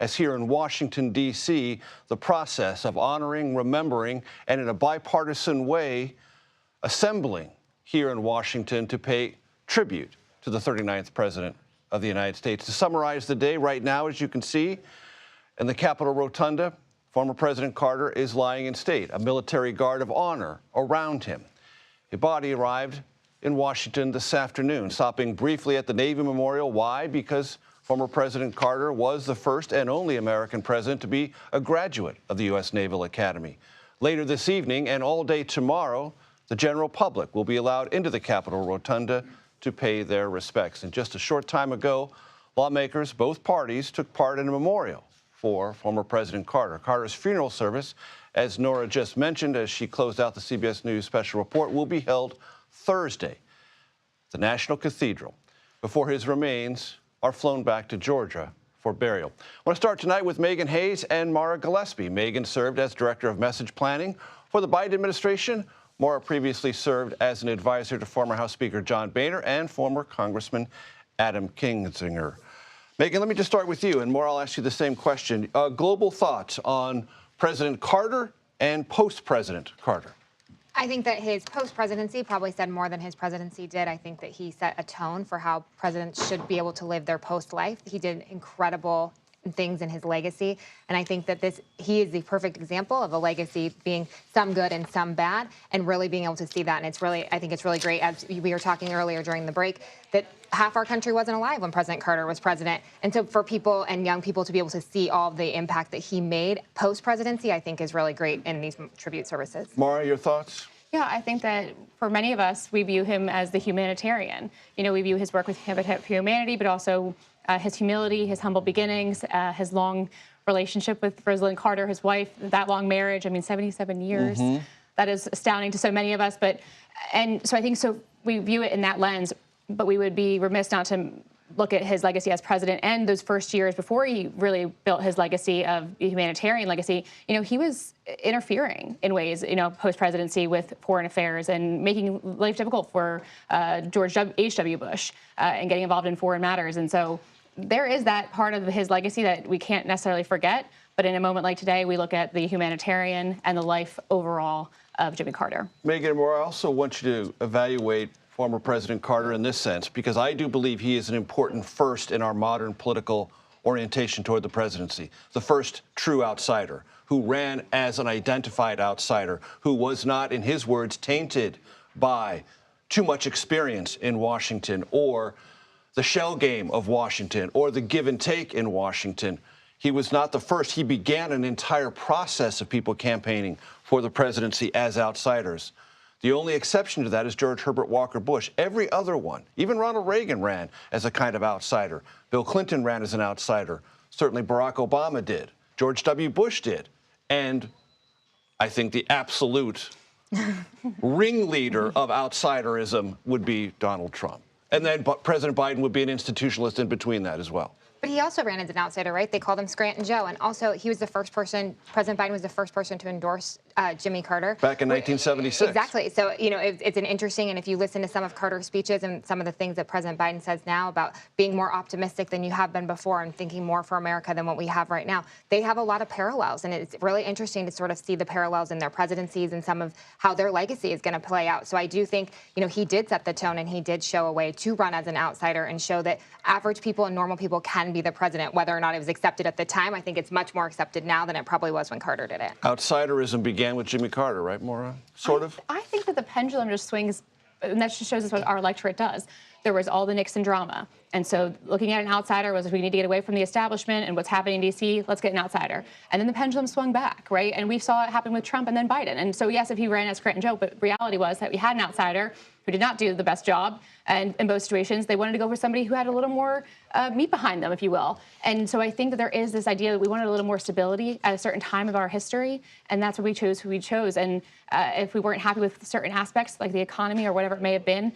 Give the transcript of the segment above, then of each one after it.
as here in Washington, D.C., the process of honoring, remembering, and in a bipartisan way, assembling here in Washington to pay tribute to the 39th President of the United States. To summarize the day right now, as you can see, in the Capitol Rotunda, former President Carter is lying in state, a military guard of honor around him. His body arrived in Washington this afternoon, stopping briefly at the Navy Memorial. Why? Because former President Carter was the first and only American president to be a graduate of the U.S. Naval Academy. Later this evening and all day tomorrow, the general public will be allowed into the Capitol Rotunda to pay their respects. And just a short time ago, lawmakers, both parties, took part in a memorial for former President Carter. Carter's funeral service, as Nora just mentioned, as she closed out the CBS News special report, will be held Thursday at the National Cathedral before his remains are flown back to Georgia for burial. I want to start tonight with Meghan Hays and Maura Gillespie. Meghan served as Director of Message Planning for the Biden administration. Maura previously served as an advisor to former House Speaker John Boehner and former Congressman Adam Kinzinger. Meghan, let me just start with you, and Maura, I'll ask you the same question. Global thoughts on President Carter and post-President Carter? I think that his post-presidency probably said more than his presidency did. I think that he set a tone for how presidents should be able to live their post-life. He did incredible things in his legacy, and I think that he is the perfect example of a legacy being some good and some bad, and really being able to see that. And I think it's really great, as we were talking earlier during the break, that half our country wasn't alive when President Carter was president. And so for people and young people to be able to see all the impact that he made post-presidency, I think is really great in these tribute services. Maura, your thoughts? Yeah, I think that for many of us, we view him as the humanitarian. You know, we view his work with Habitat for Humanity, but also his humility, his humble beginnings, his long relationship with Rosalind Carter, his wife, that long marriage. I mean, 77 years. Mm-hmm. That is astounding to so many of us. And so I think we view it in that lens, but we would be remiss not to look at his legacy as president and those first years before he really built his legacy of humanitarian legacy. You know, he was interfering in ways, you know, post-presidency with foreign affairs and making life difficult for George H.W. Bush and getting involved in foreign matters. And so there is that part of his legacy that we can't necessarily forget. But in a moment like today, we look at the humanitarian and the life overall of Jimmy Carter. Meghan and Maura, I also want you to evaluate former President Carter in this sense, because I do believe he is an important first in our modern political orientation toward the presidency. The first true outsider who ran as an identified outsider, who was not, in his words, tainted by too much experience in Washington or the shell game of Washington or the give and take in Washington. He was not the first. He began an entire process of people campaigning for the presidency as outsiders. The only exception to that is George Herbert Walker Bush. Every other one, even Ronald Reagan ran as a kind of outsider. Bill Clinton ran as an outsider. Certainly Barack Obama did. George W. Bush did. And I think the absolute ringleader of outsiderism would be Donald Trump. And then President Biden would be an institutionalist in between that as well. But he also ran as an outsider, right? They called him Scranton Joe. And also, he was the first person, President Biden was the first person to endorse Jimmy Carter. Back in 1976. Exactly. So, you know, it's an interesting, and if you listen to some of Carter's speeches and some of the things that President Biden says now about being more optimistic than you have been before and thinking more for America than what we have right now, they have a lot of parallels. And it's really interesting to sort of see the parallels in their presidencies and some of how their legacy is going to play out. So I do think, you know, he did set the tone and he did show a way to run as an outsider and show that average people and normal people can be the president, whether or not it was accepted at the time. I think it's much more accepted now than it probably was when Carter did it. Outsiderism began with Jimmy Carter, right, Maura? Sort of? I think that the pendulum just swings, and that just shows us what our electorate does. There was all the Nixon drama. And so looking at an outsider was, we need to get away from the establishment and what's happening in D.C., let's get an outsider. And then the pendulum swung back, right? And we saw it happen with Trump and then Biden. And so, yes, if he ran as Scranton Joe, but reality was that we had an outsider who did not do the best job. And in both situations, they wanted to go for somebody who had a little more meat behind them, if you will. And so I think that there is this idea that we wanted a little more stability at a certain time of our history. And that's what we chose who we chose. And if we weren't happy with certain aspects, like the economy or whatever it may have been,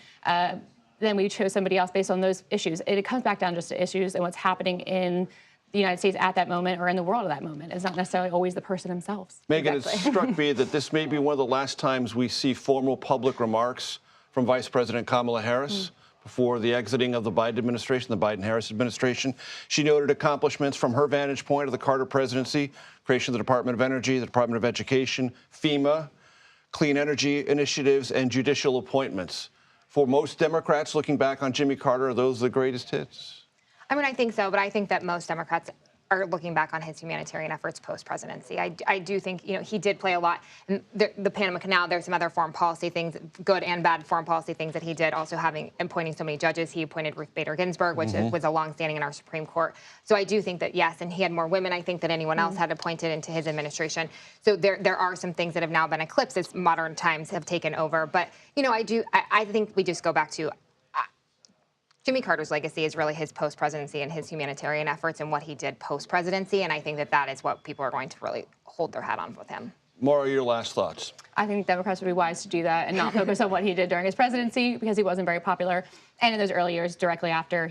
then we chose somebody else based on those issues. It comes back down just to issues and what's happening in the United States at that moment or in the world at that moment. It's not necessarily always the person themselves. Meghan, Exactly. It struck me that this may be one of the last times we see formal public remarks from Vice President Kamala Harris before the exiting of the Biden administration, the Biden-Harris administration. She noted accomplishments from her vantage point of the Carter presidency, creation of the Department of Energy, the Department of Education, FEMA, clean energy initiatives, and judicial appointments. For most Democrats, looking back on Jimmy Carter, are those the greatest hits? I mean, I think so, but I think that most Democrats are looking back on his humanitarian efforts post-presidency. I do think, he did play a lot. In the Panama Canal, there's some other foreign policy things, good and bad foreign policy things that he did, also appointing so many judges. He appointed Ruth Bader Ginsburg, which was a longstanding in our Supreme Court. So I do think that, yes, and he had more women, I think, than anyone else had appointed into his administration. So there are some things that have now been eclipsed as modern times have taken over. But, I think we just go back to Jimmy Carter's legacy is really his post-presidency and his humanitarian efforts and what he did post-presidency, and I think that is what people are going to really hold their hat on with him. Maura, your last thoughts? I think Democrats would be wise to do that and not focus on what he did during his presidency because he wasn't very popular. And in those early years, directly after,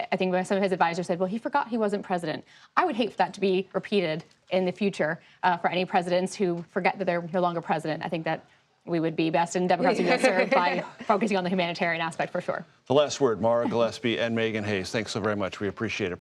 I think some of his advisors said, well, he forgot he wasn't president. I would hate for that to be repeated in the future for any presidents who forget that they're no longer president. I think that we would be best, and Democrats would be best served by focusing on the humanitarian aspect for sure. The last word, Maura Gillespie and Meghan Hays. Thanks so very much. We appreciate it.